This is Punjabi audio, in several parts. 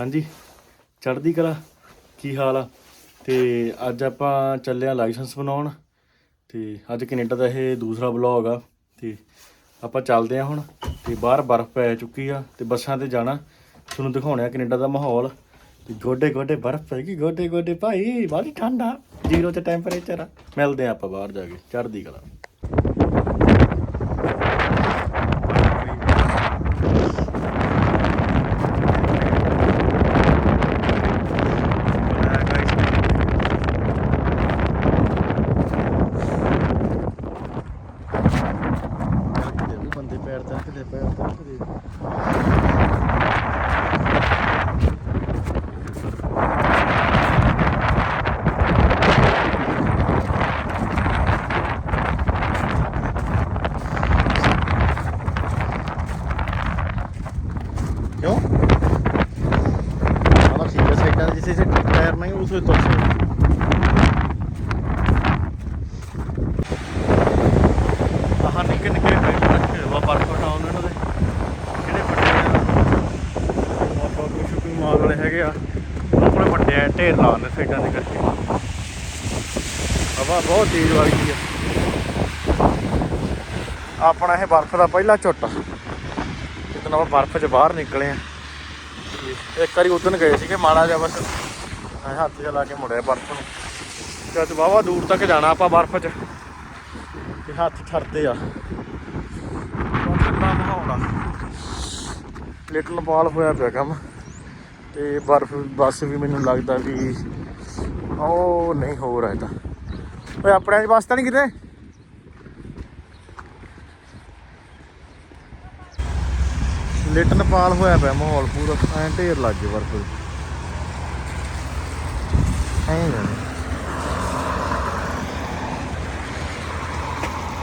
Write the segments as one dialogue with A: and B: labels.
A: ਹਾਂਜੀ ਚੜ੍ਹਦੀ ਕਲਾ ਕੀ ਹਾਲ ਆ। ਤੇ ਅੱਜ ਆਪਾਂ ਚੱਲੇ ਆ ਲਾਇਸੈਂਸ ਬਣਾਉਣ ਤੇ ਅੱਜ ਕੈਨੇਡਾ ਦਾ ਇਹ ਦੂਸਰਾ ਵਲੌਗ ਆ ਤੇ ਆਪਾਂ ਚੱਲਦੇ ਆ ਹੁਣ ਤੇ ਬਾਹਰ ਬਰਫ਼ ਪੈ ਚੁੱਕੀ ਆ ਤੇ ਬੱਸਾਂ ਤੇ ਜਾਣਾ ਤੁਹਾਨੂੰ ਦਿਖਾਉਣਾ ਕੈਨੇਡਾ ਦਾ ਮਾਹੌਲ ਤੇ ਗੋਡੇ ਗੋਡੇ ਬਰਫ਼ ਪੈ ਗਈ ਗੋਡੇ ਗੋਡੇ ਭਾਈ ਬਾਹਲੀ ਠੰਡ ਆ 0 ਤੇ ਟੈਂਪਰੇਚਰ ਆ। ਮਿਲਦੇ ਆ ਆਪਾਂ ਬਾਹਰ ਜਾ ਕੇ ਚੜ੍ਹਦੀ ਕਲਾ। ਬੰਦੇ ਪੈਰ ਤੱਕਦੇ ਪੈਰ ਤੱਕਦੇ क्यों मतलब सीधा साइड जिसे से टायर नहीं उसे तो आह निक्के निक्के वा बर्फ हटाउन इन्हां दे ਜਿਹੜੇ ਵੱਡੇ ਆ ਸ਼ੂਟਿੰਗ ਮਾਲ ਵਾਲੇ ਹੈਗੇ ਆ ਆਪਣੇ ਵੱਡੇ ਆ ਢੇਰ ਲਾਉਂਦੇ ਸਾਈਡਾਂ ਦੇ ਕਰਕੇ ਹਵਾ ਬਹੁਤ ਤੇਜ਼ ਵਗਦੀ ਆ। ਆਪਣਾ ਇਹ ਬਰਫ਼ ਦਾ ਪਹਿਲਾ ਝੁੱਟ ਜਿੱਦਣ ਆਪਾਂ ਬਰਫ਼ 'ਚ ਬਾਹਰ ਨਿਕਲੇ ਆ। ਇੱਕ ਵਾਰੀ ਉਦਣ ਗਏ ਸੀਗੇ ਮਾੜਾ ਜਿਹਾ ਬਸ ਹੱਥ ਜਿਹਾ ਲਾ ਕੇ ਮੁੜਿਆ ਬਰਫ਼ ਨੂੰ ਜਦ ਵਾਹਵਾ ਦੂਰ ਤੱਕ ਜਾਣਾ ਆਪਾਂ ਬਰਫ਼ 'ਚ ਤੇ ਹੱਥ ਠਰਦੇ ਆ। ਠੰਡਾ ਮਾਹੌਲ ਆ ਲਿਟਲ ਪਾਲ ਹੋਇਆ ਪਿਆ ਕੰਮ ਤੇ ਬਰਫ਼ ਬੱਸ ਵੀ ਮੈਨੂੰ ਲੱਗਦਾ ਵੀ ਉਹ ਨਹੀਂ ਹੋ ਰਿਹਾ ਤਾਂ ਓਏ ਆਪਣੇ ਬੱਸ ਤਾਂ ਨਹੀਂ ਕਿਤੇ ਲਿਟਨ ਪਾਲ ਹੋਇਆ ਪਿਆ ਮਾਹੌਲ ਪੂਰਾ ਐਂ ਢੇਰ ਲੱਗ ਗਏ ਬਰਫ਼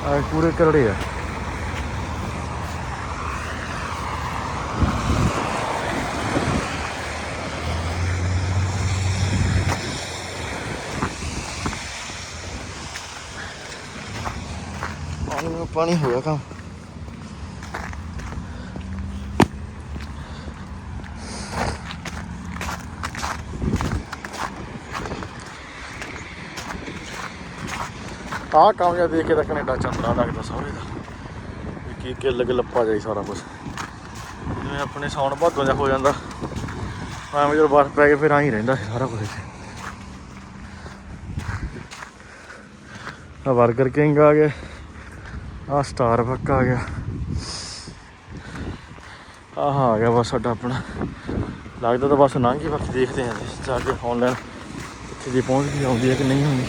A: ਐਂ ਪੂਰੇ ਕਰੜੇ ਆ। ਪਾਣੀ ਹੋਇਆ ਕੰਮ ਆਹ ਕੰਮ ਜਿਹਾ ਦੇਖ ਕੇ ਤਾਂ ਕੈਨੇਡਾ ਚੰਦਰਾ ਲੱਗਦਾ ਸਹੁਰੇ ਦਾ ਕੀ ਗਿੱਲ ਗਿੱਲਪਾ ਜਾਈ ਸਾਰਾ ਕੁਛ ਜਿਵੇਂ ਆਪਣੇ ਸਾਉਣ ਭਾਦੋਂ ਜਿਹਾ ਹੋ ਜਾਂਦਾ ਐਵੇਂ ਜਦੋਂ ਬਰਫ਼ ਪੈ ਕੇ ਫਿਰ ਆਈ ਰਹਿੰਦਾ ਸਾਰਾ ਕੁਛ। ਆ ਬਰਗਰ ਕਿੰਗ ਆ ਗਿਆ ਆ ਸਟਾਰਬਕ ਆ ਗਿਆ ਆਹ ਆ ਗਿਆ ਬਸ ਸਾਡਾ ਆਪਣਾ ਲੱਗਦਾ ਤਾਂ ਬਸ ਲੰਘ ਹੀ ਬਾਕੀ ਦੇਖਦੇ ਹਾਂ ਜਾ ਕੇ ਔਨਲਾਈਨ ਇੱਥੇ ਜੇ ਪਹੁੰਚ ਗਈ ਆਉਂਦੀ ਹੈ ਕਿ ਨਹੀਂ ਆਉਂਦੀ।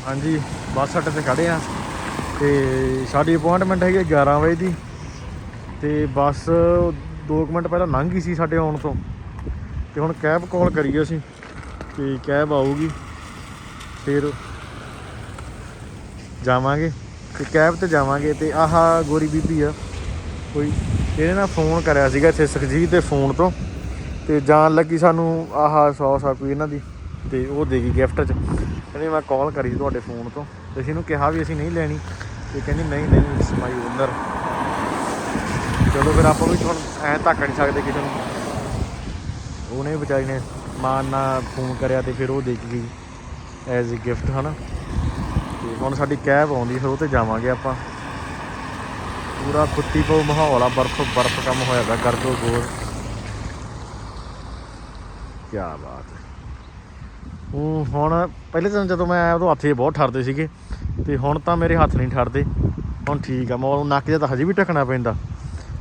A: ਹਾਂਜੀ ਬੱਸ ਅੱਡੇ 'ਤੇ ਖੜ੍ਹੇ ਆ ਅਤੇ ਸਾਡੀ ਅਪੋਇੰਟਮੈਂਟ ਹੈਗੀ 11 ਵਜੇ ਦੀ ਅਤੇ ਬੱਸ 2 ਮਿੰਟ ਪਹਿਲਾਂ ਲੰਘ ਗਈ ਸੀ ਸਾਡੇ ਆਉਣ ਤੋਂ ਅਤੇ ਹੁਣ ਕੈਬ ਕਾਲ ਕਰੀਏ ਅਸੀਂ ਅਤੇ ਕੈਬ ਆਊਗੀ ਫਿਰ ਜਾਵਾਂਗੇ ਅਤੇ ਕੈਬ 'ਤੇ ਜਾਵਾਂਗੇ। ਅਤੇ ਆਹ ਗੋਰੀ ਬੀਬੀ ਆ ਕੋਈ ਇਹਨੇ ਨਾਲ ਫੋਨ ਕਰਿਆ ਸੀਗਾ ਇੱਥੇ ਸੁਖਜੀਤ ਦੇ ਫੋਨ ਤੋਂ ਅਤੇ ਜਾਣ ਲੱਗੀ ਸਾਨੂੰ ਆਹ 100 ਰੁਪਏ ਇਹਨਾਂ ਦੀ ਅਤੇ ਉਹ ਦੇ ਗਈ ਗਿਫਟ 'ਚ ਕਹਿੰਦੀ ਮੈਂ ਕਾਲ ਕਰੀ ਤੁਹਾਡੇ ਫੋਨ ਤੋਂ ਅਤੇ ਅਸੀਂ ਇਹਨੂੰ ਕਿਹਾ ਵੀ ਅਸੀਂ ਨਹੀਂ ਲੈਣੀ ਅਤੇ ਕਹਿੰਦੀ ਨਹੀਂ ਇਟਸ ਮਾਈ ਓਨਰ। ਚਲੋ ਫਿਰ ਆਪਾਂ ਵੀ ਹੁਣ ਐਂ ਧੱਕ ਨਹੀਂ ਸਕਦੇ ਕਿਸੇ ਨੂੰ ਉਹਨੇ ਵਿਚਾਰੀ ਨੇ ਮਾਨ ਨਾਲ ਫੋਨ ਕਰਿਆ ਅਤੇ ਫਿਰ ਉਹ ਦੇ ਕੇ ਗਈ ਐਜ਼ ਏ ਗਿਫਟ ਹੈ ਨਾ। ਅਤੇ ਹੁਣ ਸਾਡੀ ਕੈਬ ਆਉਂਦੀ ਫਿਰ ਉਹ 'ਤੇ ਜਾਵਾਂਗੇ ਆਪਾਂ। ਪੂਰਾ ਫੁੱਟੀ ਪਊ ਮਾਹੌਲ ਆ ਬਰਫ਼ ਕੰਮ ਹੋਇਆ ਪਿਆ ਕਰ ਦੋ ਗੋਲ ਕਿਆ ਬਾਤ ਹੈ। ਹੁਣ ਪਹਿਲੇ ਦਿਨ ਜਦੋਂ ਮੈਂ ਆਇਆ ਉਦੋਂ ਹੱਥ ਬਹੁਤ ਠਰਦੇ ਸੀਗੇ ਅਤੇ ਹੁਣ ਤਾਂ ਮੇਰੇ ਹੱਥ ਨਹੀਂ ਠਰਦੇ ਹੁਣ ਠੀਕ ਆ। ਮੈਂ ਨੱਕ ਜਿਹਾ ਤਾਂ ਹਜੇ ਵੀ ਢੱਕਣਾ ਪੈਂਦਾ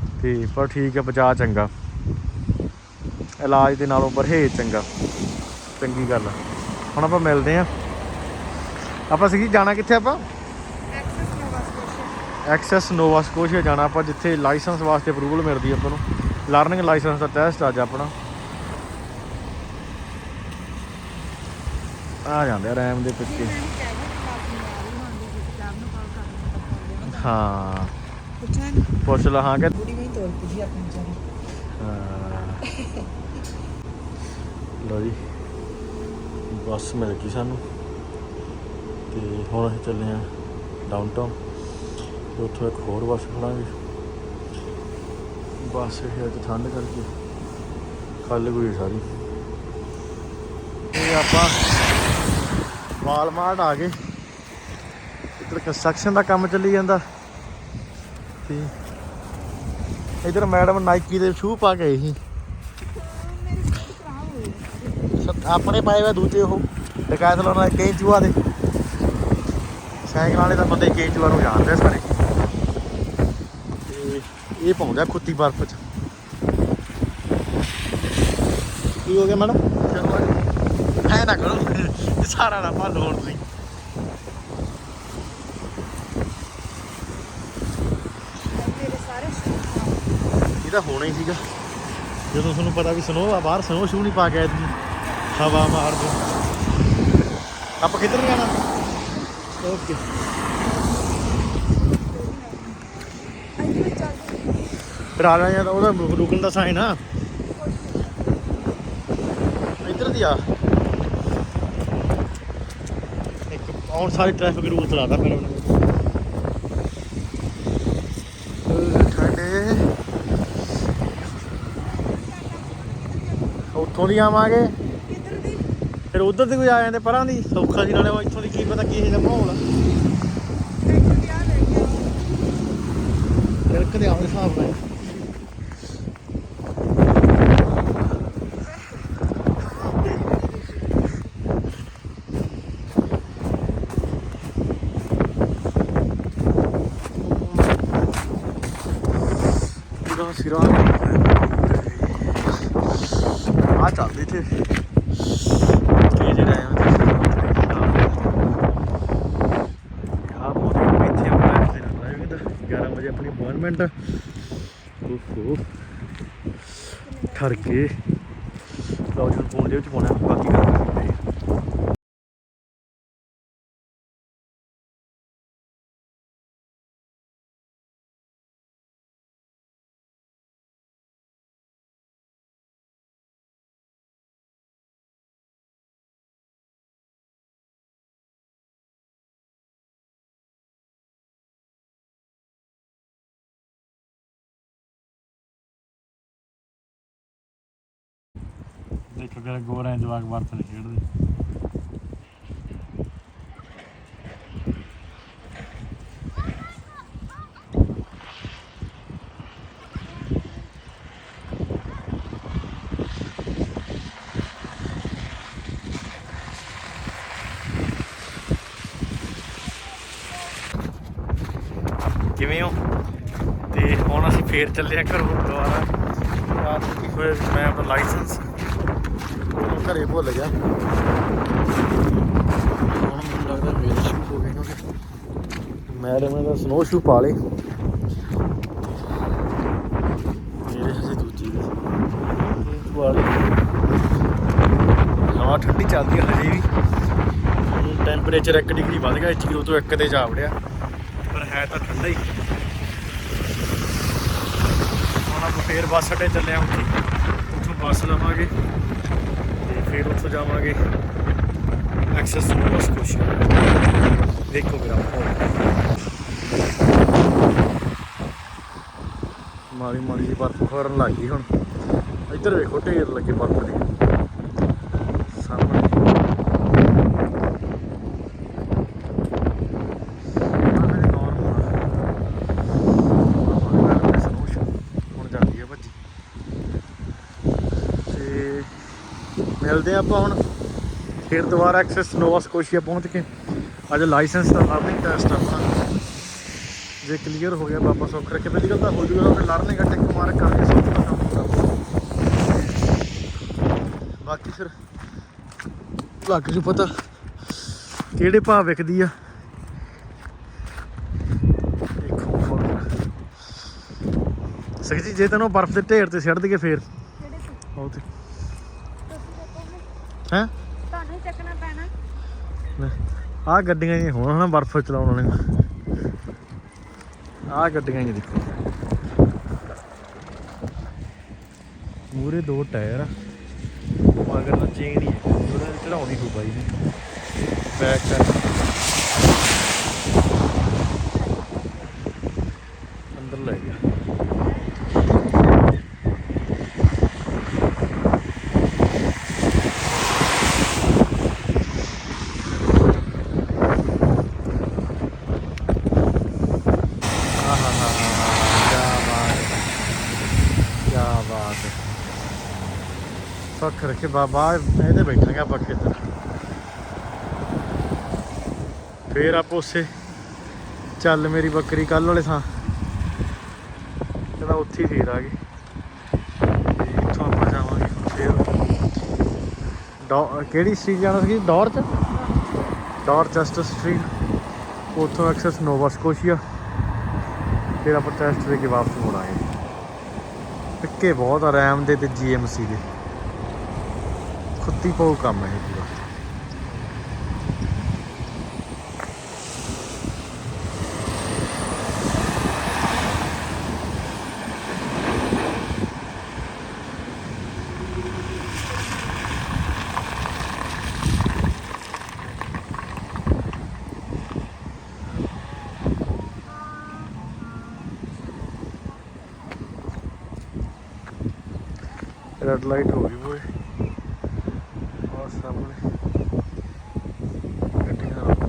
A: ਅਤੇ ਪਰ ਠੀਕ ਆ ਬਚਾਅ ਚੰਗਾ ਇਲਾਜ ਦੇ ਨਾਲੋਂ ਪਰਹੇਜ਼ ਚੰਗੀ ਗੱਲ ਆ। ਹੁਣ ਆਪਾਂ ਮਿਲਦੇ ਹਾਂ ਆਪਾਂ ਸੀਗੀ ਜਾਣਾ ਕਿੱਥੇ ਆਪਾਂ ਐਕਸੈਸ ਨੋਵਾ ਸਕੋਸ਼ੀਆ ਜਾਣਾ ਆਪਾਂ ਜਿੱਥੇ ਲਾਇਸੈਂਸ ਵਾਸਤੇ ਅਪਰੂਵਲ ਮਿਲਦੀ ਆਪਾਂ ਨੂੰ ਲਰਨਿੰਗ ਲਾਇਸੈਂਸ ਦਾ ਟੈਸਟ ਅੱਜ ਆਪਣਾ ਆ ਜਾਂਦੇ ਆ ਰੈਮ ਦੇ ਪਿੱਛੇ। ਹਾਂ ਪੁੱਛ ਲਾ ਹਾਂ ਕਿ ਲਓ ਜੀ ਬੱਸ ਮਿਲ ਗਈ ਸਾਨੂੰ ਅਤੇ ਹੁਣ ਅਸੀਂ ਚੱਲੇ ਹਾਂ ਡਾਊਨ ਟਾਊਨ। ਉੱਥੋਂ ਇੱਕ ਹੋਰ ਬੱਸ ਫੜਾਂਗੇ ਪਾਸੇ ਅੱਜ ਠੰਡ ਕਰਕੇ ਖੱਲ ਗਈ ਸਾਰੀ। ਇਹ ਆਪਾਂ ਵਾਲਮਾਰਟ ਆ ਗਏ। ਇੱਧਰ ਕੰਸਟਰਕਸ਼ਨ ਦਾ ਕੰਮ ਚੱਲੀ ਜਾਂਦਾ ਤੇ ਇੱਧਰ ਮੈਡਮ ਨਾਈਕੀ ਦੇ ਸ਼ੂ ਪਾ ਕੇ ਆਈ ਸੀ। ਆਪਣੇ ਪਾਏ ਹੋਏ ਦੂਜੇ ਉਹ ਡਕੈਥਲੋਨ ਵਾਲੇ ਕੇਂਚੂਆ ਦੇ ਸਾਈਕਲ ਵਾਲੇ ਤਾਂ ਬੰਦੇ ਕੇਂਚੂਆ ਨੂੰ ਜਾਣਦੇ ਸਾਰੇ। ਤੇ ਇਹ ਪਾਉਂਦੇ ਆ ਖੁੱਤੀ ਬਰਫ 'ਚ। ਕੀ ਹੋ ਗਿਆ ਮੈਡਮ? ਐ ਨਾ ਕਰੋ, ਸਾਰਾ ਨਾ ਭੰਨ ਹੋਣ ਤੁਸੀਂ। ਇਹ ਤਾਂ ਹੋਣਾ ਹੀ ਸੀਗਾ ਜਦੋਂ ਤੁਹਾਨੂੰ ਪਤਾ ਵੀ ਸਨੋ ਆ ਬਾਹਰ। ਸਨੋ ਸ਼ੂ ਨਹੀਂ ਪਾ ਕੇ ਆਏ ਤੁਸੀਂ, ਹਵਾ ਮਾਰ ਦੋ। ਆਪਾਂ ਕਿੱਧਰ ਨੂੰ ਜਾਣਾ? ਓਕੇ ਫਿਰ ਆ ਜਾਣਾ। ਉਹਦਾ ਰੁਕਣ ਦਾ ਸਾਈਨ ਆ ਇੱਧਰ ਦੀ ਆ। ਇੱਕ ਆਉਣ ਸਾਰੀ ਟ੍ਰੈਫਿਕ ਰੂਲ ਚਲਾਦਾ ਫਿਰ ਉਹਨੇ। ਉੱਥੋਂ ਦੀ ਆਵਾਂਗੇ ਫਿਰ ਉੱਧਰ ਦੀ ਕੋਈ ਆ ਜਾਂਦੇ ਪਰਾਂ ਦੀ ਸੌਖਾ ਜੀ। ਨਾਲੇ ਇੱਥੋਂ ਦੀ ਕੀ ਪਤਾ ਕੀ ਇਹਦਾ ਮਾਹੌਲ ਆ। ਤਿਲਕ ਦੇ ਆਉਣ ਹਿਸਾਬ ਨਾਲ ਪੂਰਾ ਸਿਰਾ ਆ ਚੱਲਦੇ ਇੱਥੇ ਜਿਹੜੇ ਆਏ ਆ ਬਹੁਤ ਇੱਥੇ ਆਪਾਂ ਇੱਥੇ ਨਾ ਲਾਈਵ ਕਿਦਾ 11 ਵਜੇ ਆਪਣੀ ਅਪਾਇੰਟਮੈਂਟ। ਓਹੋ ਠਰ ਕੇ ਲਓ ਜੀ ਫੋਨ ਦੇ ਵਿੱਚ ਪਾਉਣਾ ਬਾਕੀ ਗੱਲ ਕਰਦੇ। ਦੇਖੋ ਕਿਹੜਾ ਗੋਰਾ ਜਵਾਕ ਵਰਤਨ ਖੇਡਦੇ। ਕਿਵੇਂ ਹੋ? ਤੇ ਹੁਣ ਅਸੀਂ ਫੇਰ ਚੱਲੇ ਆ ਘਰੋਂ ਦੁਬਾਰਾ। ਰਾਤ ਨੂੰ ਕੀ ਹੋਇਆ, ਮੈਂ ਆਪਣਾ ਲਾਇਸੈਂਸ ਉਹਨੂੰ ਘਰੇ ਭੁੱਲ ਗਿਆ। ਹੁਣ ਮੈਨੂੰ ਲੱਗਦਾ ਮੇਰੇ ਸ਼ੂ ਹੋ ਗਏ ਕਿਉਂਕਿ ਮੈਡਮ ਨੇ ਸਨੋ ਸ਼ੂ ਪਾ ਲਏ। ਮੇਰੇ ਹਜੇ ਦੂਜੀ ਦੇ ਪਾ ਲਏ। ਹਵਾ ਠੰਡੀ ਚੱਲਦੀ ਹੈ ਹਜੇ ਵੀ। ਟੈਂਪਰੇਚਰ 1 ਡਿਗਰੀ ਵੱਧ ਗਿਆ। 0 ਤੋਂ 1 ਤੇ ਜਾ ਵੜਿਆ ਪਰ ਹੈ ਤਾਂ ਠੰਡਾ ਹੀ। ਹੁਣ ਆਪਾਂ ਫੇਰ ਬੱਸ ਅੱਡੇ ਚੱਲੇ ਆ। ਉੱਥੋਂ ਬੱਸ ਲਵਾਂਗੇ ਤੇ ਫਿਰ ਉੱਥੋਂ ਜਾਵਾਂਗੇ ਐਕਸੈਸ ਨੋਵਾ ਸਕੋਸ਼ੀਆ। ਦੇਖੋ ਮੇਰਾ ਮਾੜੀ ਮਾੜੀ ਜਿਹੀ ਬਰਫ਼ ਫਰਨ ਲੱਗ ਗਈ। ਹੁਣ ਇੱਧਰ ਵੇਖੋ ਢੇਰ ਲੱਗੇ ਬਰਫ਼ ਦੇ ਸਾਹਮਣੇ। ਹੁਣ ਜਾਂਦੀ ਹੈ ਭੱਜੀ ਤੇ ਮਿਲਦੇ ਆਪਾਂ ਹੁਣ ਫਿਰ ਦੁਬਾਰਾ ਐਕਸੈਸ ਨੋਵਾ ਸਕੋਸ਼ੀਆ ਪਹੁੰਚ ਕੇ। ਅੱਜ ਲਾਇਸੈਂਸ ਦਾ ਲਰਨਿੰਗ ਟੈਸਟ ਆਪਣਾ ਜੇ ਕਲੀਅਰ ਹੋ ਗਿਆ ਬਾਬਾ ਸੁੱਖ ਰੱਖੇ ਫਿਜ਼ੀਕਲ ਤਾਂ ਹੋ ਜੂਗਾ। ਫਿਰ ਲਰਨਿੰਗ ਟੈਕ ਮਾਰਕ ਕਰਕੇ ਸਭ ਦਾ ਕੰਮ ਹੁੰਦਾ। ਬਾਕੀ ਫਿਰ ਲੱਗ ਜੂ ਪਤਾ ਕਿਹੜੇ ਭਾਅ ਵਿਕਦੀ ਆ। ਦੇਖੋ ਸਖੀ ਜੇ ਤੈਨੂੰ ਬਰਫ਼ ਦੇ ਢੇਰ ਤੇ ਸਿੱਟ ਦਈਏ ਫੇਰ ਉਹ ਤੇ ਹੈਂ
B: ਤੁਹਾਨੂੰ ਚੱਕਣਾ ਪੈਣਾ।
A: ਆਹ ਗੱਡੀਆਂ ਹੀ ਹੋਣ ਹਨਾ ਬਰਫ਼ ਚਲਾਉਣ ਵਾਲੀਆਂ। ਆਹ ਗੱਡੀਆਂ ਹੀ ਦੇਖੋ ਮੂਹਰੇ 2 ਟਾਇਰ ਆ ਮਗਰ ਨਾ ਚੇਨ ਹੀ ਹੈ। ਉਹਦਾ ਚੜਾਉਣੀ ਹੋ ਬਾਈ ਨੇ ਬੈਕ ਕਰ ਅੰਦਰ ਲੈ ਗਿਆ। ਪੱਖ ਰੱਖੇ ਬਾਬਾ ਇਹਦੇ ਬੈਠਾਂਗੇ ਆਪਾਂ ਖੇਤਰ ਫੇਰ ਆਪਾਂ ਉਸੇ ਚੱਲ ਮੇਰੀ ਬੱਕਰੀ ਕੱਲ ਵਾਲੇ ਥਾਂ ਕਹਿੰਦਾ ਉੱਥੇ ਹੀ ਫੇਰ ਆ ਗਏ ਤੇ ਇੱਥੋਂ ਆਪਾਂ ਜਾਵਾਂਗੇ ਹੁਣ ਫੇਰ ਕਿਹੜੀ ਸਟਰੀਟ ਜਾਣਾ ਸੀ ਡਾਰਚੈਸਟਰ ਸਟਰੀਟ ਉੱਥੋਂ ਐਕਸੈਸ ਨੋਵਾ ਸਕੋਸ਼ੀਆ ਫਿਰ ਆਪਾਂ ਟੈਸਟ ਦੇ ਕੇ ਵਾਪਸ ਮੁੜਾਂਗੇ ਪਿੱਕੇ ਬਹੁਤ ਆ ਰੈਮ ਦੇ ਤੇ GMC ਦੇ ਖੁੱਤੀ ਪਾਉ ਕੰਮ ਹੈ ਇਹ ਪੂਰਾ रेड लाइट हो गई वो और सामने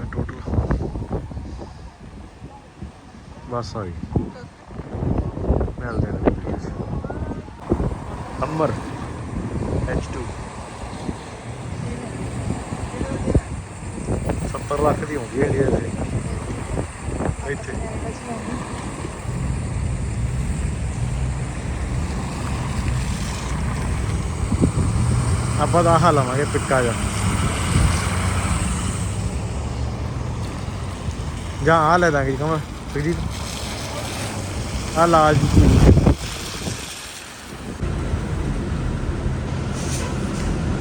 A: टोटल बस आ गई मिलते हैं नंबर H2 70 लाख की होगी इंडिया से इतने ਆਪਾਂ ਤਾਂ ਆਹ ਲਵਾਂਗੇ ਪਿੱਕਾ ਜਾਂ ਆਹ ਲੈ ਦਾਂਗੇ ਕਮਲ ਜੀ ਆਹ ਲਾਲ ਜੀ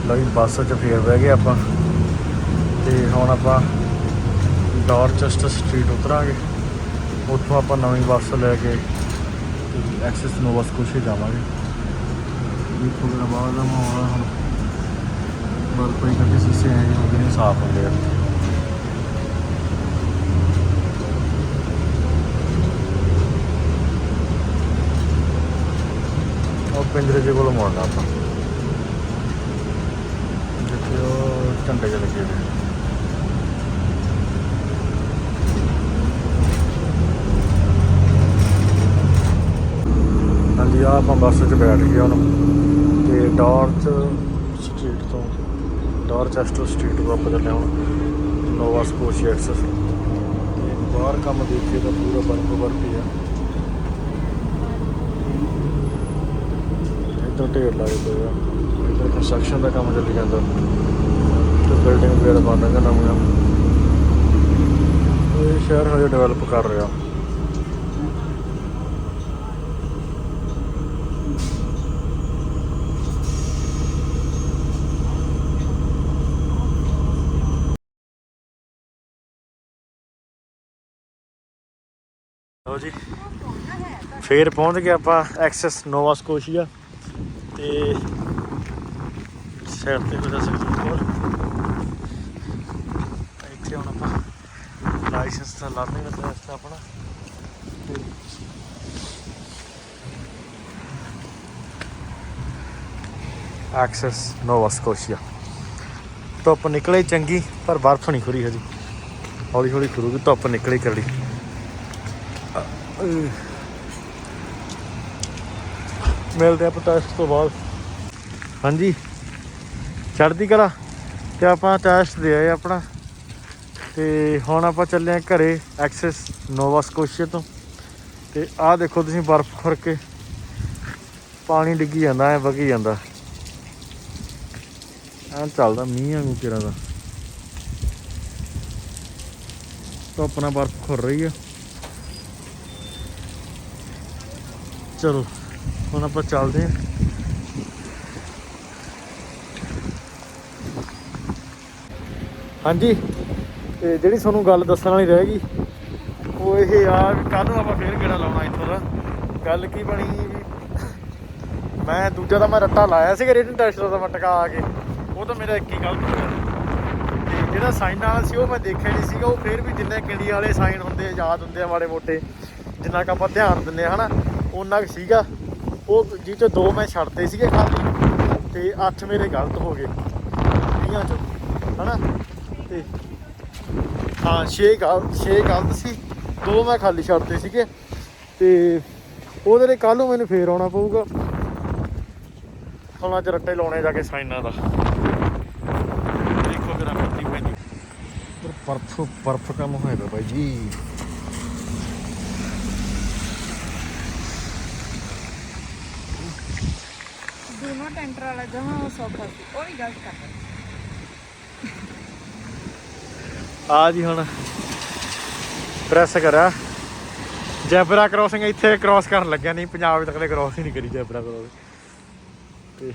A: ਲਈ ਬੱਸ 'ਚ ਫੇਰ ਬਹਿ ਗਏ ਆਪਾਂ ਤੇ ਹੁਣ ਆਪਾਂ ਡਾਰਚੈਸਟਰ ਸਟਰੀਟ ਉਤਰਾਂਗੇ ਉੱਥੋਂ ਆਪਾਂ ਨਵੀਂ ਬੱਸ ਲੈ ਕੇ ਐਕਸੈਸ ਨੋਵਾ ਸਕੋਸ਼ੀਆ ਜਾਵਾਂਗੇ ਦੇਖੋ ਜਰਾ ਬਾਹਰ ਦਾ ਮਾਹੌਲ ਹੁਣ बर्फ ही करके शीशे हैं जो कि नहीं साफ हो गया और पिंजरे जे को मोड़ना आप जिथे झंडे च लगे हुए हाँ जी आप बस च बैठ गए हम तो डॉर्च स्ट्रीट तो ਡਾਰਚੈਸਟਰ ਸਟਰੀਟ ਤੋਂ ਆਪਾਂ ਚੱਲੇ ਹੁਣ ਨੋਵਾ ਸਕੋਸ਼ੀਆ ਐਕਸੈਸ ਬਾਹਰ ਕੰਮ ਦੇਖੀਏ ਤਾਂ ਪੂਰਾ ਬਰਫ ਹੀ ਆ ਇੱਧਰ ਢੇਰ ਲਾਏ ਪਏ ਆ ਇੱਧਰ ਕੰਸਟਰਕਸ਼ਨ ਦਾ ਕੰਮ ਚੱਲੀ ਜਾਂਦਾ ਤੇ ਬਿਲਡਿੰਗ ਵਗੈਰਾ ਬਣ ਰਹੀਆਂ ਨਵੀਆਂ ਇਹ ਸ਼ਹਿਰ ਹਜੇ ਡਿਵੈਲਪ ਕਰ ਰਿਹਾ ਲਓ ਜੀ ਫੇਰ ਪਹੁੰਚ ਗਏ ਆਪਾਂ ਐਕਸੈਸ ਨੋਵਾ ਸਕੋਸ਼ੀਆ ਤੇ ਸਾਈਡ ਤੇ ਹੋ ਜਾ ਸਕਦੇ ਹੋਰ ਇੱਥੇ ਹੁਣ ਆਪਾਂ ਲਾਇਸੈਂਸ ਤਾਂ ਲਾਣੇ ਦਾ ਟੈਸਟ ਆਪਣਾ ਐਕਸੈਸ ਨੋਵਾ ਸਕੋਸ਼ੀਆ ਧੁੱਪ ਨਿਕਲੇ ਚੰਗੀ ਪਰ ਬਰਫ ਨਹੀਂ ਖੁਰੀ ਹਜੇ ਹੌਲੀ ਹੌਲੀ ਖੁਰੂਗੀ ਧੁੱਪ ਨਿਕਲੇ ਕਰੜੀ ਮਿਲਦੇ ਆਪਾਂ ਟੈਸਟ ਤੋਂ ਬਾਅਦ ਹਾਂਜੀ ਚੜ੍ਹਦੀ ਕਲਾ ਤੇ ਆਪਾਂ ਟੈਸਟ ਦੇ ਆਏ ਆਪਣਾ ਤੇ ਹੁਣ ਆਪਾਂ ਚੱਲੇ ਆ ਘਰੇ ਐਕਸੈਸ ਨੋਵਾ ਸਕੋਸ਼ੀਆ ਤੋਂ ਤੇ ਆਹ ਦੇਖੋ ਤੁਸੀਂ ਬਰਫ਼ ਖੁਰ ਕੇ ਪਾਣੀ ਡਿੱਗੀ ਜਾਂਦਾ ਐ ਵਗੀ ਜਾਂਦਾ ਐਂ ਚੱਲਦਾ ਮੀਂਹ ਵਾਂਗੂ ਕਿਰਾਂ ਦਾ ਧੁੱਪ ਨਾਲ ਬਰਫ਼ ਖੁਰ ਰਹੀ ਆ ਚਲੋ ਹੁਣ ਆਪਾਂ ਚੱਲਦੇ ਹਾਂ ਹਾਂਜੀ ਤੇ ਜਿਹੜੀ ਤੁਹਾਨੂੰ ਗੱਲ ਦੱਸਣ ਵਾਲੀ ਰਹਿ ਗਈ ਉਹ ਇਹ ਆ ਕੱਲ੍ਹ ਨੂੰ ਆਪਾਂ ਫੇਰ ਗੇੜਾ ਲਾਉਣਾ ਇੱਥੋਂ ਦਾ ਗੱਲ ਕੀ ਬਣੀ ਵੀ ਮੈਂ ਦੂਜਾ ਤਾਂ ਮੈਂ ਰੱਟਾ ਲਾਇਆ ਸੀਗਾ ਰਿਟਨ ਟੈਸਟ ਦਾ ਮੈਂ ਟਕਾ ਆ ਕੇ ਉਹ ਤਾਂ ਮੇਰਾ ਇੱਕ ਹੀ ਗਲਤ ਹੋਇਆ ਤੇ ਜਿਹੜਾ ਸਾਈਨ ਵਾਲਾ ਸੀ ਉਹ ਮੈਂ ਦੇਖਿਆ ਨਹੀਂ ਸੀਗਾ ਉਹ ਫੇਰ ਵੀ ਜਿੰਨੇ ਕਿੰਡੀ ਵਾਲੇ ਸਾਈਨ ਹੁੰਦੇ ਯਾਦ ਹੁੰਦੇ ਆ ਮਾੜੇ ਮੋਟੇ ਜਿੰਨਾ ਕੁ ਆਪਾਂ ਧਿਆਨ ਦਿੰਦੇ ਹਾਂ ਹੈ ਨਾ ਉਹਨਾਂ ਕੁ ਸੀਗਾ ਉਹ ਜਿਹ 'ਚੋਂ 2 ਮੈਂ ਛੱਡਦੇ ਸੀਗੇ ਖਾਲੀ ਤੇ 8 ਮੇਰੇ ਗਲਤ ਹੋ ਗਏ 20 'ਚੋਂ ਹੈ ਨਾ ਤੇ ਹਾਂ 6 ਗਲਤ ਸੀ 2 ਮੈਂ ਖਾਲੀ ਛੱਡਦੇ ਸੀਗੇ ਤੇ ਉਹਦੇ ਲਈ ਕੱਲ੍ਹ ਨੂੰ ਮੈਨੂੰ ਫੇਰ ਆਉਣਾ ਪਊਗਾ ਹੁਣ ਅੱਜ ਰੱਟੇ ਲਾਉਣੇ ਜਾ ਕੇ ਸਾਈਨਾਂ ਦਾ। ਦੇਖੋ ਕਿਹੜਾ ਬੱਤੀ ਪੈਂਦੀ ਪਰ ਬਰਫ ਕੰਮ ਹੋਇਆ ਪਿਆ ਬਾਈ ਜੀ।
B: ਦੋਨੋਂ ਟੈਂਟਰ ਵਾਲਾ ਜਮਾ ਉਹ ਸੌਖਾ ਸੀ, ਉਹ ਵੀ ਗਲਤ ਕਰਦਾ।
A: ਆ ਜੀ ਹੁਣ ਪ੍ਰੈਸ ਕਰਾ ਜੈਬਰਾ ਕ੍ਰੋਸਿੰਗ ਇੱਥੇ ਕ੍ਰੋਸ ਕਰਨ ਲੱਗਿਆ, ਨਹੀਂ ਪੰਜਾਬ ਤੱਕ ਦੇ ਕ੍ਰੋਸ ਹੀ ਨਹੀਂ ਕਰੀ ਜੈਬਰਾ ਕ੍ਰੋਸ। ਤੇ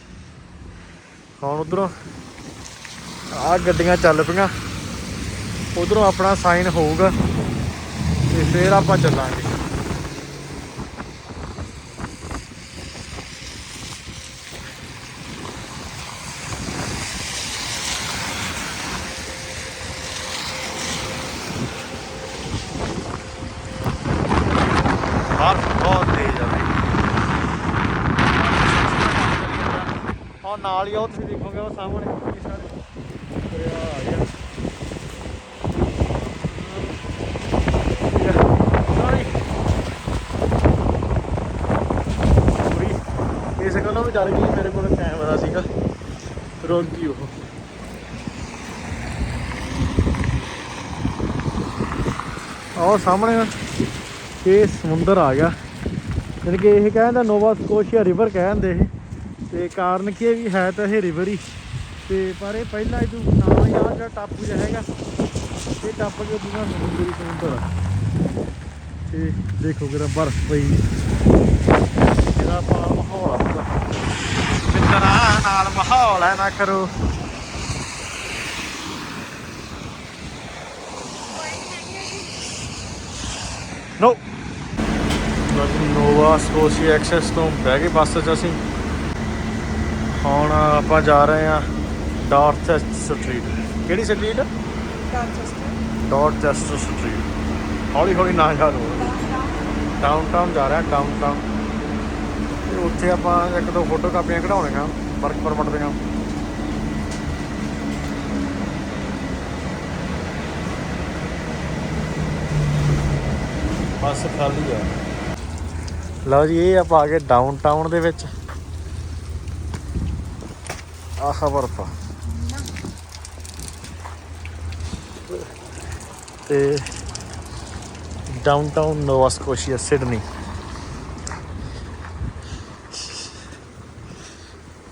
A: ਹੁਣ ਉਧਰੋਂ ਆ ਗੱਡੀਆਂ ਚੱਲ ਪਈਆਂ, ਉਧਰੋਂ ਆਪਣਾ ਸਾਈਨ ਹੋਊਗਾ ਤੇ ਫਿਰ ਆਪਾਂ ਚੱਲਾਂਗੇ। ਬਹੁਤ ਤੇਜ਼ ਆ ਬਈ। ਉਹ ਨਾਲ ਹੀ ਆ, ਉਹ ਤੁਸੀਂ ਦੇਖੋਗੇ ਉਹ ਸਾਹਮਣੇ ਸਾਰੇ ਆ ਗਿਆ। ਇਸ ਗੱਲੋਂ ਵੀ ਡਰ ਗਈ, ਮੇਰੇ ਕੋਲ ਕੈਮਰਾ ਸੀਗਾ, ਰੁਕ ਗਈ ਉਹ। ਆਹ ਸਾਹਮਣੇ ਇਹ ਸਮੁੰਦਰ ਆ ਗਿਆ, ਯਾਨੀ ਕਿ ਇਹ ਕਹਿੰਦਾ ਨੋਵਾ ਸਕੋਸ਼ੀਆ ਰਿਵਰ ਕਹਿੰਦੇ ਇਹ। ਤੇ ਕਾਰਨ ਕੀ ਵੀ ਹੈ ਤਾਂ ਇਹ ਰਿਵਰ ਹੀ, ਤੇ ਪਰ ਇਹ ਪਹਿਲਾਂ ਇਹਨੂੰ ਨਾਮ ਹੀ ਆ ਜਿਹੜਾ ਟਾਪੂ ਜਿਹਾ ਹੈਗਾ, ਇਹ ਟੱਪ ਕੇ ਪੂਰਾ ਸਮੁੰਦਰ ਆ। ਤੇ ਦੇਖੋ ਕਿਹੜਾ ਬਰਫ ਪਈ, ਇਹਦਾ ਆਪਣਾ ਮਾਹੌਲ ਆ ਪੂਰਾ ਮਿੱਤਰਾ ਨਾਲ ਮਾਹੌਲ ਹੈ ਨਾ ਕਰੋ। ਨੋ ਨੋਵਾ ਸਕੋਸ਼ੀਆ ਐਕਸੈਸ ਤੋਂ ਬਹਿ ਗਏ ਬੱਸ 'ਚ ਅਸੀਂ। ਹੁਣ ਆਪਾਂ ਜਾ ਰਹੇ ਹਾਂ ਡਾਰਚੈਸਟਰ ਸਟਰੀਟ। ਕਿਹੜੀ ਸਟਰੀਟ? Dorchester street. ਹੌਲੀ ਹੌਲੀ ਨਾ ਯਾਦ ਹੋ, ਡਾਊਨ ਜਾ ਰਿਹਾ, ਡਾਊਨ। ਤੇ ਉੱਥੇ ਆਪਾਂ ਇੱਕ ਦੋ ਫੋਟੋ ਕਾਪੀਆਂ ਕਢਾਉਣੀਆਂ ਵਰਕ ਪਰਮਿਟ ਦੀਆਂ। ਬੱਸ ਖਾਲੀ ਆ। ਲਓ ਜੀ ਇਹ ਆਪਾਂ ਆ ਗਏ ਡਾਊਨ ਟਾਊਨ ਦੇ ਵਿੱਚ। ਆਹ ਬਰਫ ਤੇ ਡਾਊਨ ਟਾਊਨ ਨੋਵਾ ਸਕੋਸ਼ੀਆ ਸਿਡਨੀ।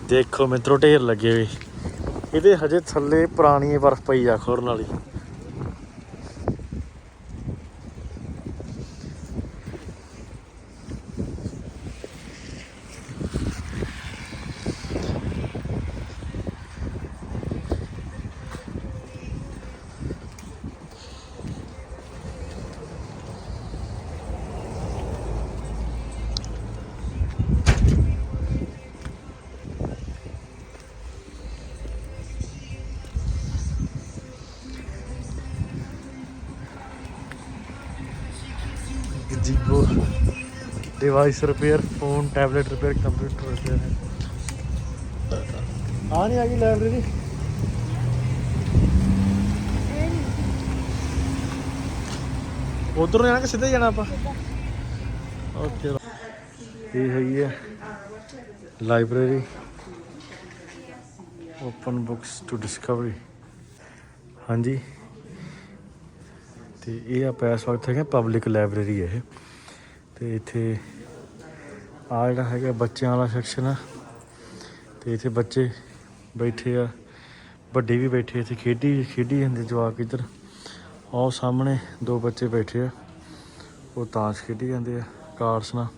A: ਦੇਖੋ ਮਿੱਤਰੋ ਢੇਰ ਲੱਗੇ ਹੋਏ, ਇਹਦੇ ਹਜੇ ਥੱਲੇ ਪੁਰਾਣੀ ਬਰਫ ਪਈ ਆ ਖੁਰਨ ਵਾਲੀ। जीगो device repair, phone tablet repair, computer repair है। आ नहीं आ गई लाइब्रेरी। उधर जाना कि सीधे जाना आप? ओके ये है library, open books to discovery. हाँ जी, तो ये आप इस वक्त है पब्लिक लाइब्रेरी है। तो इत्थे आ जिहड़ा है बच्चों वाला सैक्शन है। तो इत्थे बच्चे बैठे आ, बड़े भी बैठे, इत्थे खेडी जाते जवाक। इधर और सामने दो बच्चे बैठे आ, वो ताश खेडी जाते हैं कार्ड्स नाल।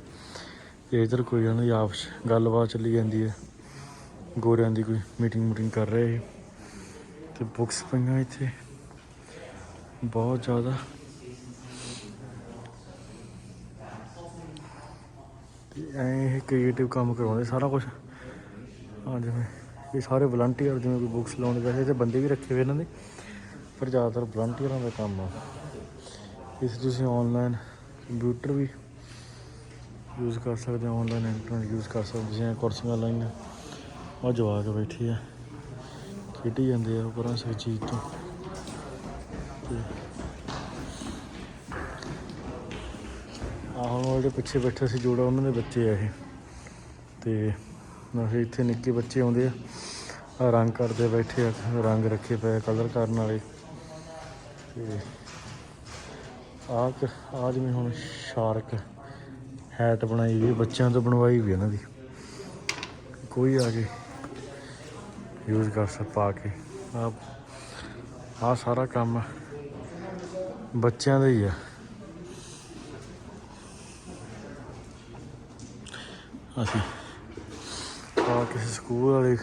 A: ते इधर कोई उन्होंने आपस गलबात चली जाती है, गोरियां की कोई मीटिंग कर रहे हैं। तो बुक्स पईयां इत्थे बहुत ज़्यादा। ऐ क्रिएटिव काम करवाते सारा कुछ। हाँ जिमें ये सारे वलंटियर, जिमें कोई बुक्स लाने वैसे तो बंदे भी रखे हुए इन्होंने, पर ज़्यादातर वलंटियरों का काम आ। इस तुसीं ऑनलाइन कंप्यूटर भी यूज़ कर सकते हो, ऑनलाइन इंटरनेट यूज़ कर सकते। जिवें कुर्सियां लाइयां और जवाक बैठी है खेडी जाते हैं पर इस चीज़ तो। हम जो पिछे बैठे से जोड़ा उन्होंने बच्चे है ये। तो ਵੈਸੇ ਇੱਥੇ ਨਿੱਕੇ ਬੱਚੇ ਆਉਂਦੇ ਆ, ਆਹ ਰੰਗ ਕਰਦੇ ਬੈਠੇ ਆ, ਰੰਗ ਰੱਖੇ ਪਏ ਕਲਰ ਕਰਨ ਵਾਲੇ। ਤੇ ਆਹ ਜਿਵੇਂ ਹੁਣ ਸ਼ਾਰਕ ਹੈਟ ਬਣਾਈ ਵੀ ਬੱਚਿਆਂ ਤੋਂ ਬਣਵਾਈ ਵੀ ਇਹਨਾਂ ਦੀ, ਕੋਈ ਆ ਕੇ ਯੂਜ਼ ਕਰ ਪਾ ਕੇ। ਆਹ ਸਾਰਾ ਕੰਮ ਬੱਚਿਆਂ ਦਾ ਹੀ ਆ। ਅਸੀਂ ਕਿਸੇ ਸਕੂਲ ਵਾਲੇ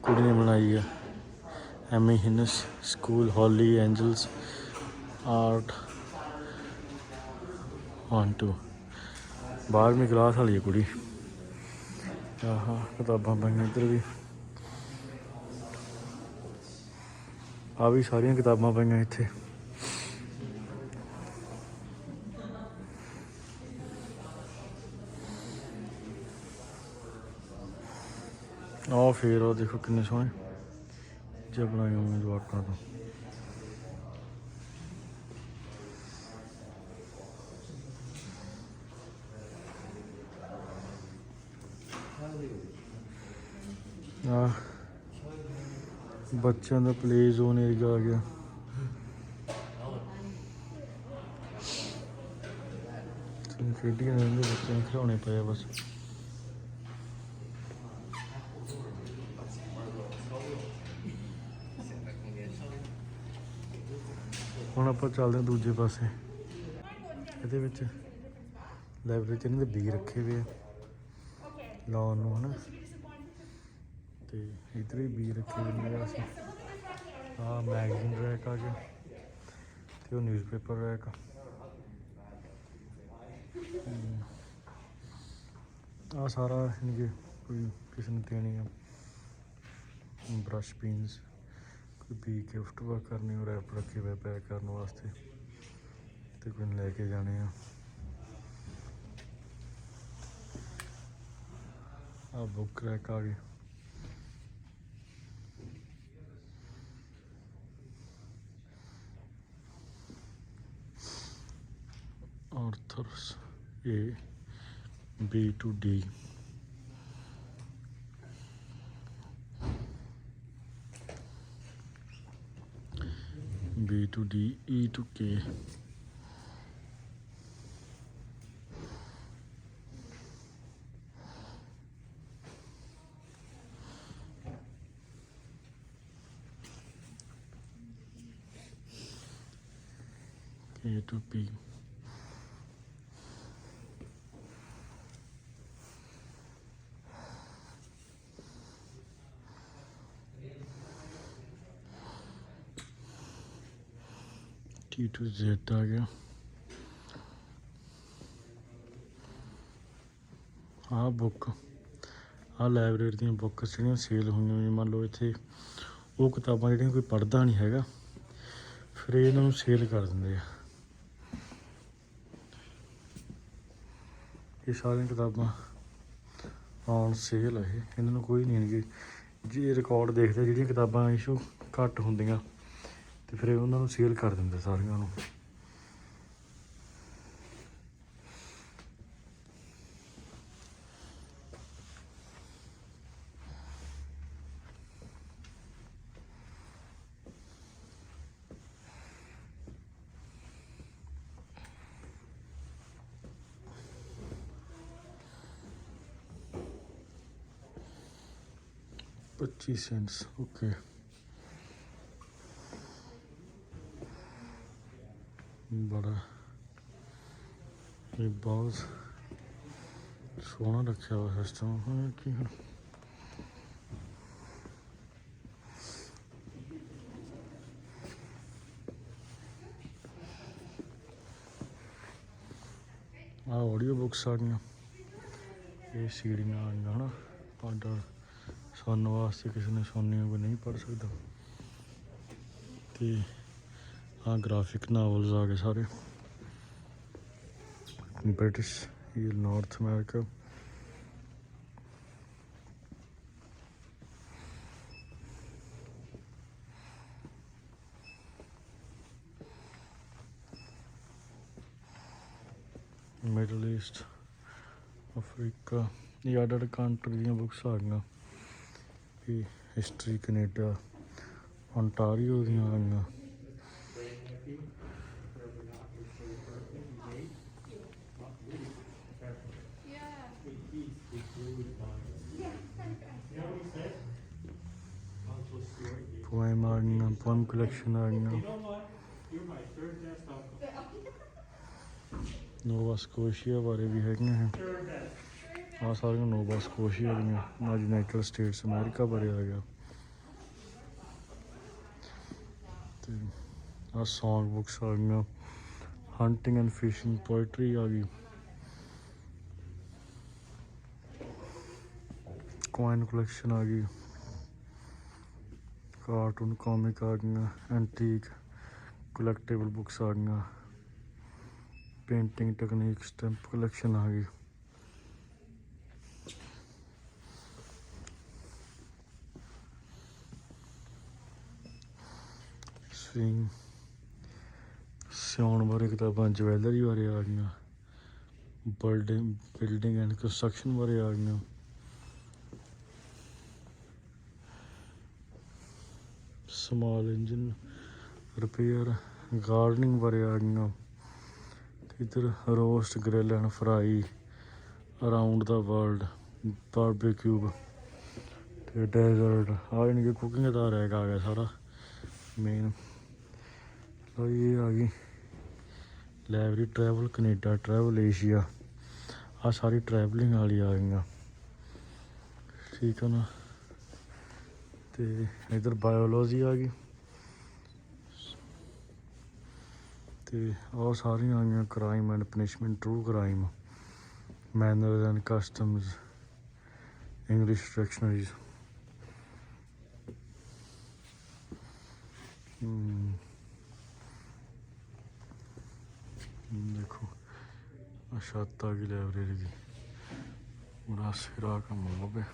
A: ਕੁੜੀ ਨੇ ਬਣਾਈ ਆ, ਐਮੀ ਹਿਨਸ ਸਕੂਲ ਹੌਲੀ ਐਂਜਲਸ ਆਰਟ 1 2 12ਵੀਂ ਕਲਾਸ ਵਾਲੀ ਆ ਕੁੜੀ। ਆਹ ਕਿਤਾਬਾਂ ਪਈਆਂ ਇੱਧਰ ਵੀ, ਆ ਵੀ ਸਾਰੀਆਂ ਕਿਤਾਬਾਂ ਪਈਆਂ ਇੱਥੇ। ਆਹ ਫੇਰ ਉਹ ਦੇਖੋ ਕਿੰਨੇ ਸੋਹਣੇ ਜਿਹੇ ਬਣਾਏ ਹੋਏ ਜਵਾਕਾਂ ਤੋਂ। ਆਹ ਬੱਚਿਆਂ ਦਾ ਪਲੇ ਜ਼ੋਨ ਏਰੀਆ ਆ ਗਿਆ। ਖੇਡੀਆਂ ਰਹਿੰਦੇ ਬੱਚਿਆਂ ਨੂੰ, ਖਿਡੌਣੇ ਪਏ ਆ ਬਸ। ਹੁਣ ਆਪਾਂ ਚੱਲਦੇ ਹਾਂ ਦੂਜੇ ਪਾਸੇ। ਇਹਦੇ ਵਿੱਚ ਲਾਇਬ੍ਰੇਰੀ 'ਚ ਇਹਨਾਂ ਦੇ ਬੀ ਰੱਖੇ ਹੋਏ ਆ ਲਾਉਣ ਨੂੰ, ਹੈ ਨਾ। ਤੇ ਇੱਧਰ ਵੀ ਬੀ ਰੱਖੇ ਹੋਏ ਨੇ। ਅਸੀਂ ਆਹ ਮੈਗਜ਼ੀਨ ਰੈਕ ਆ ਗਿਆ ਤੇ ਉਹ ਨਿਊਜ਼ਪੇਪਰ ਰੈਕ। ਆਹ ਸਾਰਾ ਯਾਨੀ ਕੋਈ ਕਿਸੇ ਨੂੰ ਦੇਣੀ ਆ ਬਰੱਸ਼ ਪੀਨਸ, ਕੋਈ ਵੀ ਗਿਫਟ ਵਾ ਕਰਨੀ, ਉਹ ਰੈਪ ਰੱਖੇ ਹੋਏ ਪੈਕ ਕਰਨ ਵਾਸਤੇ, ਤੇ ਕੋਈ ਲੈ ਕੇ ਜਾਣੇ ਆ। ਆਹ ਬੁੱਕ ਰੈਕ ਆ ਗਈ। ਆਰਥਰਸ A B to D, B to D, E to K। K to P। T to Z आ गया। ਆਹ ਬੁੱਕ, ਆਹ ਲਾਇਬ੍ਰੇਰੀ ਦੀਆਂ ਬੁੱਕਸ ਜਿਹੜੀਆਂ ਸੇਲ ਹੋਈਆਂ ਨੇ, ਮੰਨ ਲਓ ਇੱਥੇ ਉਹ ਕਿਤਾਬਾਂ ਜਿਹੜੀਆਂ ਕੋਈ ਪੜ੍ਹਦਾ ਨਹੀਂ ਹੈਗਾ, ਫਿਰ ਇਹਨਾਂ ਨੂੰ ਸੇਲ ਕਰ ਦਿੰਦੇ ਆ। ਇਹ ਸਾਰੀਆਂ ਕਿਤਾਬਾਂ ਔਨ ਸੇਲ ਆ। ਇਹਨਾਂ ਨੂੰ ਕੋਈ ਨਹੀਂ ਹੈਗੀ ਜੀ, ਰਿਕਾਰਡ ਦੇਖਦੇ ਜਿਹੜੀਆਂ ਕਿਤਾਬਾਂ ਇਸ਼ੂ ਘੱਟ ਹੁੰਦੀਆਂ ਤੇ ਫਿਰ ਉਹਨਾਂ ਨੂੰ ਸੇਲ ਕਰ ਦਿੰਦੇ ਸਾਰੀਆਂ ਨੂੰ। $25 ਓਕੇ। ਬੜਾ ਇਹ ਬਹੁਤ ਸੋਹਣਾ ਰੱਖਿਆ ਹੋਇਆ ਸਿਸਟਮ ਹੈ ਕੀ ਹੁਣ। ਆਹ ਆਡੀਓ ਬੁੱਕਸ ਆ ਗਈਆਂ, ਇਹ ਸੀੜੀਆਂ ਆ ਗਈਆਂ, ਹੈ ਨਾ। ਆਰਡਰ ਸੁਣਨ ਵਾਸਤੇ, ਕਿਸੇ ਨੇ ਸੁਣਨੀ ਕੋਈ ਨਹੀਂ ਪੜ੍ਹ ਸਕਦਾ। ਤੇ ਆਹ ਗ੍ਰਾਫਿਕ ਨਾਵਲਸ ਆ ਗਏ ਸਾਰੇ, ਬ੍ਰਿਟਿਸ਼, ਇਹ north America. Middle East, Africa, ਅੱਡ ਅੱਡ ਕੰਟਰੀ ਦੀਆਂ ਬੁੱਕਸ ਆ ਗਈਆਂ। ਇਹ ਹਿਸਟਰੀ ਕੈਨੇਡਾ ontario ਦੀਆਂ ਆ ਗਈਆਂ। ਪੋਇਮ ਆ ਗਈਆਂ, ਪੋਇਮ ਕਲੈਕਸ਼ਨ ਆ ਗਈਆਂ। ਨੋਵਾ ਸਕੋਸ਼ੀਆ ਬਾਰੇ ਵੀ ਹੈਗੀਆਂ ਹੈ। ਆਹ ਸਾਰੀਆਂ ਨੋਵਾ ਸਕੋਸ਼ੀਆ ਦੀਆਂ। ਨਾਲ ਯੂਨਾਈਟਡ ਸਟੇਟਸ ਅਮਰੀਕਾ ਬਾਰੇ ਆ ਗਿਆ। ਅਤੇ ਆਹ ਸੌਂਗ ਬੁੱਕਸ ਆ ਗਈਆਂ। ਹੰਟਿੰਗ ਐਂਡ ਫਿਸ਼ਿੰਗ ਪੋਇਟਰੀ ਆ ਗਈ। ਕੋਇਨ ਕਲੈਕਸ਼ਨ ਆ ਗਈ। ਕਾਰਟੂਨ ਕਾਮਿਕ ਆ ਗਈਆਂ। ਐਂਟੀਕ ਕਲੈਕਟੇਬਲ ਬੁੱਕਸ ਆ ਗਈਆਂ। ਪੇਂਟਿੰਗ ਟੈਕਨੀਕ ਸਟੈਂਪ ਕਲੈਕਸ਼ਨ ਆ ਗਈ। ਸਵਿੰਗ ਸਿਉਣ ਬਾਰੇ ਕਿਤਾਬਾਂ, ਜਵੈਲਰੀ ਬਾਰੇ ਆ ਗਈਆਂ। ਬਿਲਡਿੰਗ ਐਂਡ ਕੰਸਟਰਕਸ਼ਨ ਬਾਰੇ ਆ ਗਈਆਂ। ਸਮਾਲ ਇੰਜਨ ਰਿਪੇਅਰ, ਗਾਰਡਨਿੰਗ ਬਾਰੇ ਆ ਗਈਆਂ। ਇੱਧਰ roast grill and fry, around the world, barbecue ਅਤੇ ਡੈਜ਼ਰਟ। ਆ ਜਾਣੀ ਕਿ ਕੁਕਿੰਗ ਦਾ ਰੈਕ ਆ ਗਿਆ ਸਾਰਾ ਮੇਨ। ਲਓ ਇਹ ਆ ਗਈ library. Travel Canada, travel Asia, ਆਹ ਸਾਰੀ ਟਰੈਵਲਿੰਗ ਵਾਲੀ ਆ ਗਈਆਂ। ਠੀਕ ਹੈ ਨਾ। ਅਤੇ ਇੱਧਰ ਬਾਇਓਲੋਜੀ ਆ ਗਈ। ਅਤੇ ਆਹ ਸਾਰੀਆਂ ਆ ਗਈਆਂ crime and punishment, true crime, manners and customs, English dictionaries. ਦੇਖੋ ਆਹ ਛੱਤ ਆ ਗਈ ਲਾਇਬ੍ਰੇਰੀ ਦੀ। ਬੜਾ ਸਿਰਾ ਕੰਮ ਹੋ ਗਿਆ।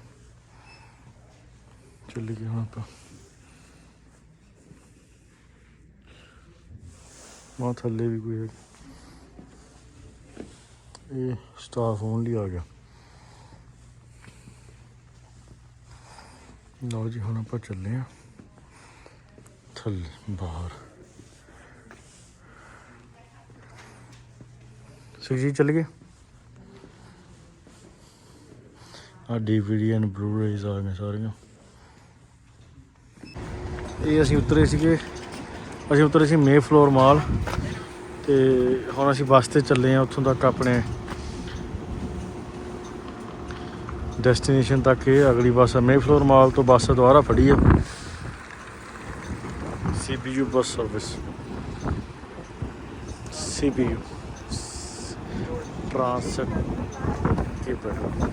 A: ਚੱਲੀਏ ਹੁਣ ਆਪਾਂ। ਵਹਾਂ ਥੱਲੇ ਵੀ ਕੋਈ ਹੈ। ਇਹ ਸਟਾਫ ਓਨਲੀ ਆ ਗਿਆ। ਲਓ ਜੀ ਹੁਣ ਆਪਾਂ ਚੱਲੇ ਹਾਂ ਥੱਲੇ ਬਾਹਰ। ਸੁਖਜੀਤ ਚੱਲ ਗਏ। ਆਹ DVD ਐਂਡ ਬਲੂ-ਰੇਜ਼ ਆ ਗਈਆਂ ਸਾਰੀਆਂ। ਇਹ ਅਸੀਂ ਉਤਰੇ ਸੀ ਮੇ ਫਲੋਰ ਮਾਲ। ਅਤੇ ਹੁਣ ਅਸੀਂ ਬੱਸ 'ਤੇ ਚੱਲੇ ਹਾਂ ਉੱਥੋਂ ਤੱਕ ਆਪਣੇ ਡੈਸਟੀਨੇਸ਼ਨ ਤੱਕ। ਇਹ ਅਗਲੀ ਬੱਸ ਮੇ ਫਲੋਰ ਮਾਲ ਤੋਂ ਬੱਸ ਦੁਬਾਰਾ ਫੜੀ ਆ CPU bus service. CPU transit capital.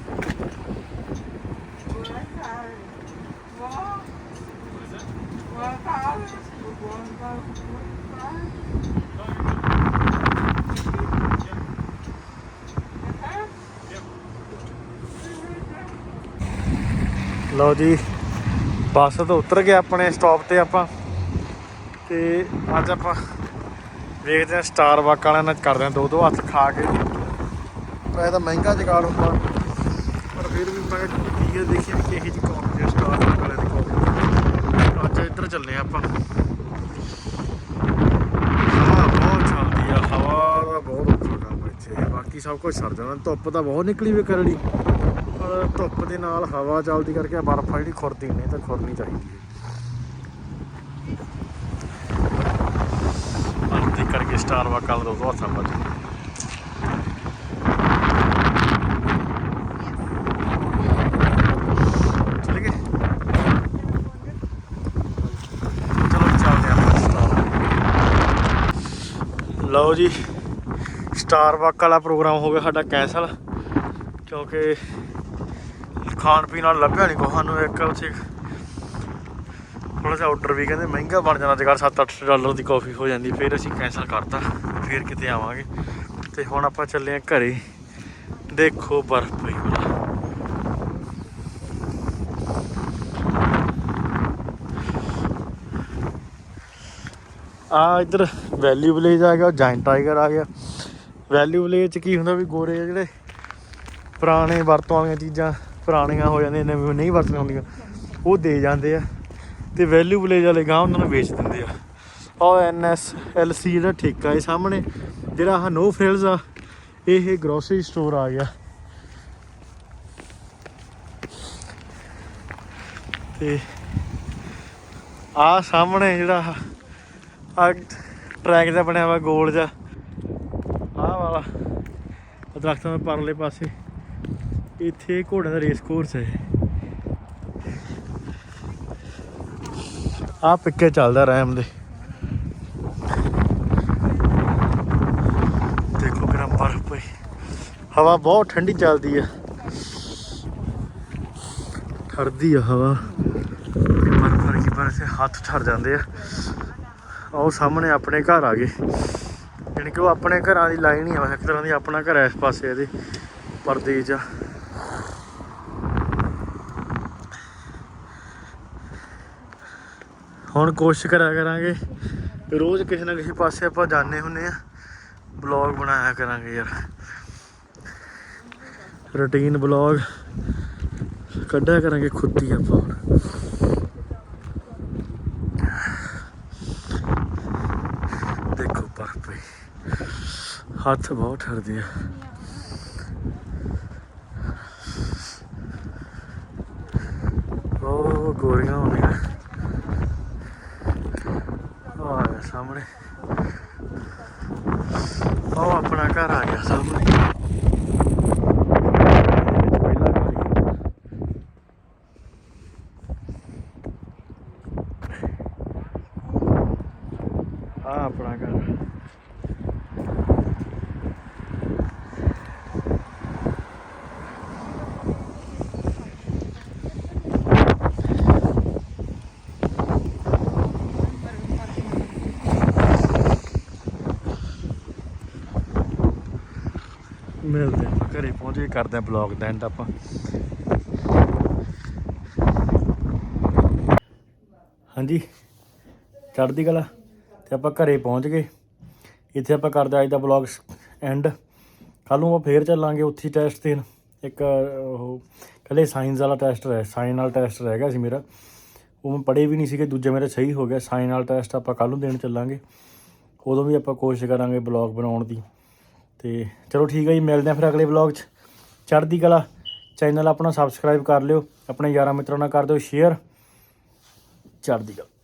A: ਲਓ ਜੀ ਬੱਸ ਤੋਂ ਉਤਰ ਗਏ ਆਪਣੇ ਸਟਾਪ 'ਤੇ ਆਪਾਂ। ਅਤੇ ਅੱਜ ਆਪਾਂ ਵੇਖਦੇ ਹਾਂ ਸਟਾਰਬਕ ਵਾਲਿਆਂ ਨਾਲ ਕਰਦੇ ਹਾਂ ਦੋ ਹੱਥ ਖਾ ਕੇ। ਵੈਸੇ ਤਾਂ ਮਹਿੰਗਾ ਜੁਗਾੜ ਹੁੰਦਾ ਪਰ ਫਿਰ ਵੀ ਮੈਂ ਠੀਕ ਹੈ ਦੇਖੀਏ ਵੀ ਕਿਹੋ ਜਿਹੀ ਕੌਫੀ ਹੈ ਸਟਾਰਬਕ ਵਾਲਿਆਂ ਦੀ ਕੌਫੀ। ਅੱਜ ਇੱਧਰ ਚੱਲੇ ਆਪਾਂ। ਹਵਾ ਬਹੁਤ ਚੱਲਦੀ ਆ, ਹਵਾ ਦਾ ਬਹੁਤ ਔਖਾ ਕੰਮ ਇੱਥੇ। ਬਾਕੀ ਸਭ ਕੁਛ ਸਰ ਜਾਣਾ। ਧੁੱਪ ਤਾਂ ਬਹੁਤ ਨਿਕਲੀ ਵੀ ਕਰੜੀ, ਪਰ ਧੁੱਪ ਦੇ ਨਾਲ ਹਵਾ ਚੱਲਦੀ ਕਰਕੇ ਬਰਫ ਜਿਹੜੀ ਖੁਰਦੀ ਨਹੀਂ ਤਾਂ ਖੁਰਨੀ ਚਾਹੀਦੀ ਹੈ। ਬਰਫ ਦੇ ਕਰਕੇ ਸਟਾਰਬਕ ਵਾਲਾ ਦੋ ਹੱਥਾਂ ਵੱਜ ਚਲੇ ਗਏ। ਚਲੋ ਚੱਲਦੇ ਆਪਾਂ ਸਟਾਰਬਕ। ਲਓ ਜੀ ਸਟਾਰਬਕ ਵਾਲਾ ਪ੍ਰੋਗਰਾਮ ਹੋ ਗਿਆ ਸਾਡਾ ਕੈਂਸਲ, ਕਿਉਂਕਿ ਖਾਣ ਪੀਣ ਨਾਲ ਲੱਭਿਆ ਨਹੀਂ ਕੁਛ ਸਾਨੂੰ। ਇੱਕ ਉੱਥੇ ਥੋੜ੍ਹਾ ਜਿਹਾ ਔਡਰ ਵੀ ਕਹਿੰਦੇ ਮਹਿੰਗਾ ਬਣ ਜਾਣਾ, ਅੱਜ ਕੱਲ੍ਹ $7-8 ਦੀ ਕੌਫੀ ਹੋ ਜਾਂਦੀ। ਫਿਰ ਅਸੀਂ ਕੈਂਸਲ ਕਰਤਾ, ਫਿਰ ਕਿਤੇ ਆਵਾਂਗੇ। ਅਤੇ ਹੁਣ ਆਪਾਂ ਚੱਲੇ ਹਾਂ ਘਰੇ। ਦੇਖੋ ਬਰਫ ਪਈ ਹੋਣਾ। ਆ ਇੱਧਰ ਵੈਲੀ ਵਿਲੇਜ ਆ ਗਿਆ, ਜਾਇੰਟ ਟਾਈਗਰ ਆ ਗਿਆ। ਵੈਲੀ ਵਿਲੇਜ 'ਚ ਕੀ ਹੁੰਦਾ ਵੀ ਗੋਰੇ ਜਿਹੜੇ ਪੁਰਾਣੇ ਵਰਤੋਂ ਵਾਲੀਆਂ ਚੀਜ਼ਾਂ ਪੁਰਾਣੀਆਂ ਹੋ ਜਾਂਦੀਆਂ, ਨਵੀਆਂ ਨਹੀਂ ਵਰਤਣੀਆਂ ਹੁੰਦੀਆਂ, ਉਹ ਦੇ ਜਾਂਦੇ ਆ ਤੇ ਵੈਲਿਊ ਵਿਲੇਜ ਵਾਲੇ ਗਾਂ ਉਹਨਾਂ ਨੂੰ ਵੇਚ ਦਿੰਦੇ ਆ। ਔਰ NSLC ਦਾ ਠੇਕਾ ਹੈ ਸਾਹਮਣੇ, ਜਿਹੜਾ ਆਹ ਨੋ ਫ੍ਰਿਲਸ ਆ, ਇਹ ਗਰੋਸਰੀ ਸਟੋਰ ਆ ਗਿਆ। ਤੇ ਆਹ ਸਾਹਮਣੇ ਜਿਹੜਾ ਆ ਟਰੈਕ ਜਿਹਾ ਬਣਿਆ ਵਾ ਗੋਲ ਜਿਹਾ, ਆਹ ਵਾਲਾ ਦਰਖਤਾਂ ਦੇ ਪਰਲੇ ਪਾਸੇ, ਇੱਥੇ ਘੋੜਿਆਂ ਦਾ ਰੇਸ ਕੋਰਸ ਹੈ। ਆਹ ਪਿੱਕੇ ਚੱਲਦਾ ਰੈਮ ਦੇ, ਦੇਖੋ ਗਰਮ ਬਰਫ ਪਈ, ਹਵਾ ਬਹੁਤ ਠੰਡੀ ਚੱਲਦੀ ਆ, ਠਰਦੀ ਆ ਹਵਾ, ਬਰਫ ਵਰਗੀ ਬਰਫ ਹੱਥ ਠਰ ਜਾਂਦੇ ਆ। ਉਹ ਸਾਹਮਣੇ ਆਪਣੇ ਘਰ ਆ ਗਏ, ਯਾਨੀ ਕਿ ਉਹ ਆਪਣੇ ਘਰਾਂ ਦੀ ਲਾਈਨ ਹੀ ਆ, ਇੱਕ ਤਰ੍ਹਾਂ ਦੀ ਆਪਣਾ ਘਰ ਹੈ ਇਸ ਪਾਸੇ ਇਹਦੇ ਪਰਦੇ 'ਚ। ਹੁਣ ਕੋਸ਼ਿਸ਼ ਕਰਿਆ ਕਰਾਂਗੇ ਰੋਜ਼ ਕਿਸੇ ਨਾ ਕਿਸੇ ਪਾਸੇ ਆਪਾਂ ਜਾਂਦੇ ਹੁੰਦੇ ਆ, ਬਲੌਗ ਬਣਾਇਆ ਕਰਾਂਗੇ ਯਾਰ, ਰੂਟੀਨ ਬਲੌਗ ਕੱਢਿਆ ਕਰਾਂਗੇ ਖੁਦ ਹੀ ਆਪਾਂ। ਹੁਣ ਦੇਖੋ ਬਰਫ ਪਈ, ਹੱਥ ਬਹੁਤ ਠਰਦੇ ਆ। ਉਹ ਗੋਰੀਆਂ ਹੁੰਦੀਆਂ ਆ ਸਾਹਮਣੇ, ਉਹ ਆਪਣਾ ਘਰ ਆ ਗਿਆ ਸਾਹਮਣੇ। ਆ ਆਪਣਾ ਘਰ, ਮਿਲਦੇ ਆਪਾਂ ਘਰੇ ਪਹੁੰਚ ਕੇ ਕਰਦੇ ਹਾਂ ਬਲੌਗ ਦਾ ਐਂਡ ਆਪਾਂ। ਹਾਂਜੀ ਚੜ੍ਹਦੀ ਕਲਾ, ਤੇ ਆਪਾਂ ਘਰੇ ਪਹੁੰਚ ਗਏ। ਇੱਥੇ ਆਪਾਂ ਕਰਦੇ ਅੱਜ ਦਾ ਬਲੌਗ ਐਂਡ। ਕੱਲ੍ਹ ਨੂੰ ਆਪਾਂ ਫੇਰ ਚੱਲਾਂਗੇ ਉੱਥੇ ਟੈਸਟ ਦੇਣ, ਇੱਕ ਉਹ ਕੱਲੇ ਸਾਇੰਸ ਵਾਲਾ ਟੈਸਟ ਸਾਇੰਸ ਵਾਲਾ ਟੈਸਟ ਰਹਿ ਗਿਆ ਸੀ ਮੇਰਾ, ਉਹ ਮੈਂ ਪੜ੍ਹੇ ਵੀ ਨਹੀਂ ਸੀਗੇ, ਦੂਜਾ ਮੇਰਾ ਸਹੀ ਹੋ ਗਿਆ। ਸਾਇੰਸ ਵਾਲਾ ਟੈਸਟ ਆਪਾਂ ਕੱਲ੍ਹ ਨੂੰ ਦੇਣ ਚੱਲਾਂਗੇ, ਉਦੋਂ ਵੀ ਆਪਾਂ ਕੋਸ਼ਿਸ਼ ਕਰਾਂਗੇ ਬਲੌਗ ਬਣਾਉਣ ਦੀ। ਤੇ ਚਲੋ ਠੀਕ ਹੈ ਜੀ, ਮਿਲਦੇ ਹਾਂ ਫਿਰ ਅਗਲੇ ਬਲੌਗ 'ਚ। ਚੜ੍ਹਦੀ ਕਲਾ, ਚੈਨਲ ਆਪਣਾ ਸਬਸਕ੍ਰਾਈਬ ਕਰ ਲਿਓ, ਆਪਣੇ ਯਾਰਾਂ ਮਿੱਤਰਾਂ ਨਾਲ ਕਰ ਦਿਓ ਸ਼ੇਅਰ। ਚੜ੍ਹਦੀ ਕਲਾ।